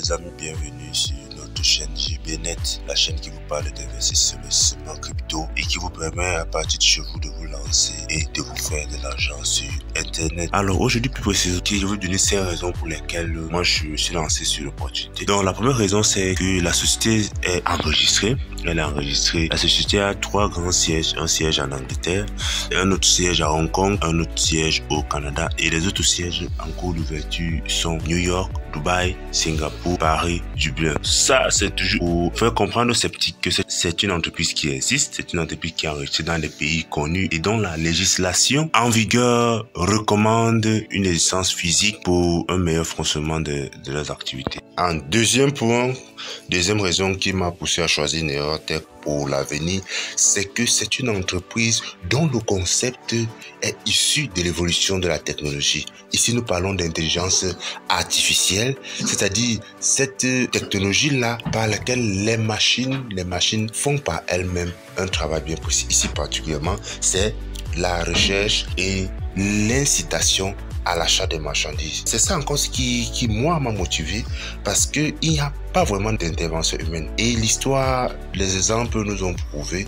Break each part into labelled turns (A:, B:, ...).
A: les amis, bienvenue sur notre chaîne JBNet, la chaîne qui vous parle d'investissement crypto et qui vous permet à partir de chez vous de vous lancer et de vous faire de l'argent sur internet. Alors aujourd'hui plus précisément, je vais vous donner 5 raisons pour lesquelles moi je me suis lancé sur l'opportunité. Donc la première raison, c'est que la société est enregistrée. Elle est enregistrée. La société a 3 grands sièges, un siège en Angleterre, un autre siège à Hong Kong, un autre siège au Canada et les autres sièges en cours d'ouverture sont New York, Dubaï, Singapour, Paris, Dublin. Ça, c'est toujours pour faire comprendre aux sceptiques que c'est une entreprise qui existe, c'est une entreprise qui est enregistrée dans des pays connus et dont la législation en vigueur recommande une licence physique pour un meilleur fonctionnement de leurs activités. En deuxième point, deuxième raison qui m'a poussé à choisir Neratech pour l'avenir, c'est que c'est une entreprise dont le concept est issu de l'évolution de la technologie. Ici, nous parlons d'intelligence artificielle, c'est-à-dire cette technologie-là par laquelle les machines font par elles-mêmes un travail bien précis. Ici particulièrement, c'est la recherche et l'incitation à l'achat des marchandises. C'est ça encore ce qui moi m'a motivé, parce que il n'y a pas vraiment d'intervention humaine. Et l'histoire, les exemples nous ont prouvé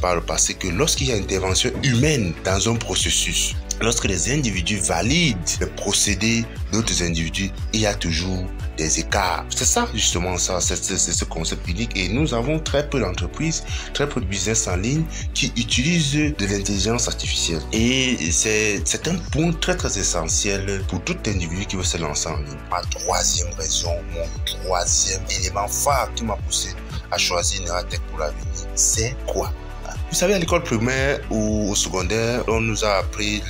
A: par le passé que lorsqu'il y a intervention humaine dans un processus, lorsque les individus valident le procédé d'autres individus, il y a toujours des écarts. C'est ça justement, ça, c'est ce concept unique. Et nous avons très peu d'entreprises, très peu de business en ligne qui utilisent de l'intelligence artificielle. Et c'est un point très essentiel pour tout individu qui veut se lancer en ligne. Ma troisième raison, mon troisième élément phare qui m'a poussé à choisir Neratech pour l'avenir, c'est quoi? Vous savez, à l'école primaire ou au secondaire, on nous a appris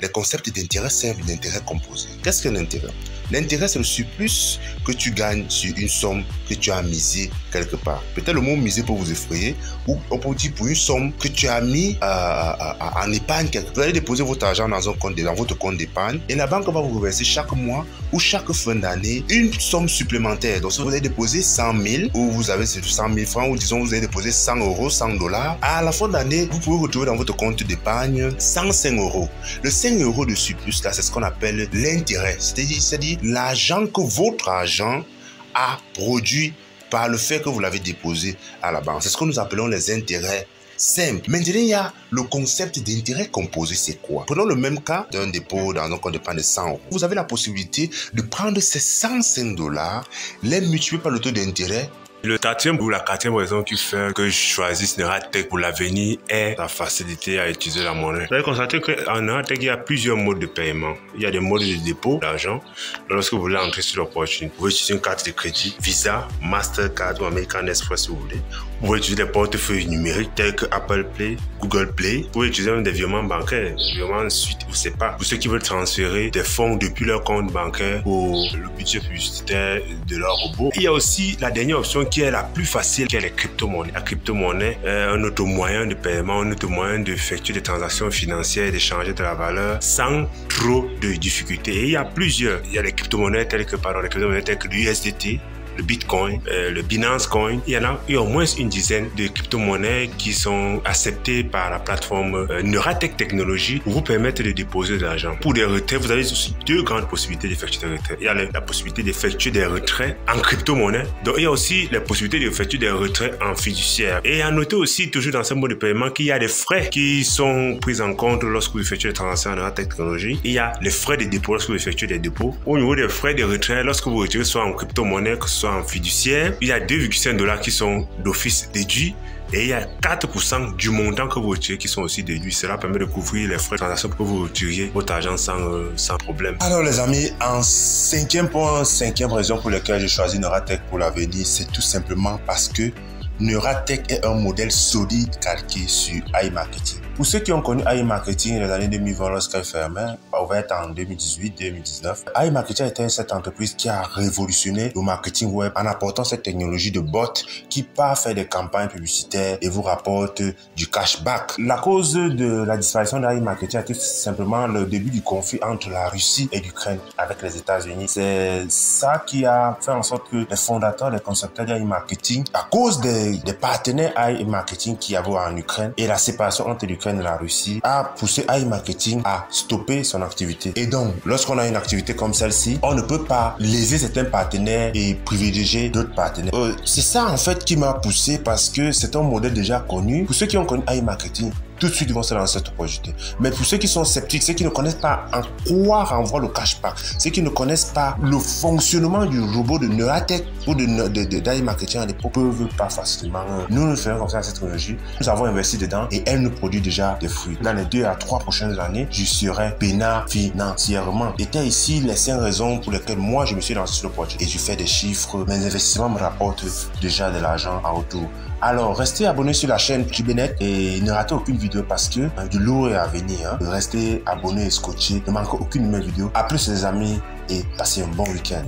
A: les concepts d'intérêt simple et d'intérêt composé. Qu'est-ce qu'un intérêt? L'intérêt, c'est le surplus que tu gagnes sur une somme que tu as misée quelque part. Peut-être le mot miser pour vous effrayer, ou on peut dire pour une somme que tu as mis en épargne quelque part. Vous allez déposer votre argent dans votre compte d'épargne et la banque va vous reverser chaque mois ou chaque fin d'année une somme supplémentaire. Donc, si vous avez déposé 100 000 ou vous avez 100 000 francs ou disons vous avez déposé 100 euros, 100 $, à la fin d'année, vous pouvez retrouver dans votre compte d'épargne 105 euros. Le 5 euros de surplus, là, c'est ce qu'on appelle l'intérêt. C'est-à-dire l'argent que votre argent a produit par le fait que vous l'avez déposé à la banque. C'est ce que nous appelons les intérêts simples. Maintenant, il y a le concept d'intérêt composé. C'est quoi? Prenons le même cas d'un dépôt dans un compte d'épargne de 100 euros. Vous avez la possibilité de prendre ces 105 $, les multiplier par le taux d'intérêt. La quatrième raison qui fait que je choisisse Neratech pour l'avenir est la facilité à utiliser la monnaie. Vous allez constater qu'en Neratech, il y a plusieurs modes de paiement. Il y a des modes de dépôt d'argent. Lorsque vous voulez entrer sur l'opportunité, vous pouvez utiliser une carte de crédit, Visa, Mastercard ou American Express si vous voulez. Vous pouvez utiliser des portefeuilles numériques tels que Apple Pay, Google Play. Vous pouvez utiliser même des virements bancaires, virements suite ou SEPA. Pour ceux qui veulent transférer des fonds depuis leur compte bancaire pour le budget publicitaire de leur robot. Il y a aussi la dernière option qui est la plus facile, qui est les crypto-monnaies. La crypto-monnaie est un autre moyen de paiement, un autre moyen d'effectuer des transactions financières, d'échanger de la valeur sans trop de difficultés. Et il y a plusieurs. Il y a les crypto-monnaies telles que l'USDT, le Bitcoin, le Binance Coin. Il y en a au moins une dizaine de crypto-monnaies qui sont acceptées par la plateforme Neratech Technologies pour vous permettre de déposer de l'argent. Pour des retraits, vous avez aussi 2 grandes possibilités d'effectuer des retraits. Il y a la possibilité d'effectuer des retraits en crypto-monnaie. Donc, il y a aussi la possibilité d'effectuer des retraits en fiduciaire. Et à noter aussi, toujours dans ce mode de paiement, qu'il y a des frais qui sont pris en compte lorsque vous effectuez des transactions en Neratech Technologies. Il y a les frais de dépôt lorsque vous effectuez des dépôts. Au niveau des frais de retrait, lorsque vous retirez soit en crypto-monnaie, que ce soit en fiduciaire, il y a 2,5 $ qui sont d'office déduits et il y a 4% du montant que vous retirez qui sont aussi déduits. Cela permet de couvrir les frais de transaction pour que vous retiriez votre argent sans problème. Alors les amis, en cinquième raison pour laquelle j'ai choisi Neratech pour l'avenir, c'est tout simplement parce que Neratech est un modèle solide calqué sur iMarketing. Pour ceux qui ont connu iMarketing les années 2020 lorsqu'elle fermait, ouverte en 2018-2019, iMarketing était cette entreprise qui a révolutionné le marketing web en apportant cette technologie de bot qui part faire des campagnes publicitaires et vous rapporte du cashback. La cause de la disparition d'iMarketing a été simplement le début du conflit entre la Russie et l'Ukraine avec les États-Unis. C'est ça qui a fait en sorte que les fondateurs, les concepteurs d'iMarketing, à cause des des partenaires AI Marketing qu'il y avait en Ukraine et la séparation entre l'Ukraine et la Russie a poussé AI Marketing à stopper son activité. Et donc, lorsqu'on a une activité comme celle-ci, on ne peut pas léser certains partenaires et privilégier d'autres partenaires. C'est ça en fait qui m'a poussé parce que c'est un modèle déjà connu. Pour ceux qui ont connu AI Marketing, tout de suite ils vont se lancer cette projet. Mais pour ceux qui sont sceptiques, ceux qui ne connaissent pas en quoi renvoie le cashback, ceux qui ne connaissent pas le fonctionnement du robot de Neuralink ou d'AI Marketing à l'époque, ne peuvent pas facilement. Nous faisons comme ça cette technologie. Nous avons investi dedans et elle nous produit déjà des fruits. Dans les 2 à 3 prochaines années, je serai peinard financièrement. C'était ici les 5 raisons pour lesquelles moi je me suis lancé sur le projet. Et je fais des chiffres, mes investissements me rapportent déjà de l'argent en retour. Alors, restez abonnés sur la chaîne JBNet et ne ratez aucune vidéo parce que du lourd est à venir. Restez abonnés et scotchés, ne manquez aucune de mes vidéos. A plus les amis et passez un bon week-end.